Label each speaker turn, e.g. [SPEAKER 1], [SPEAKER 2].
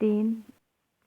[SPEAKER 1] 3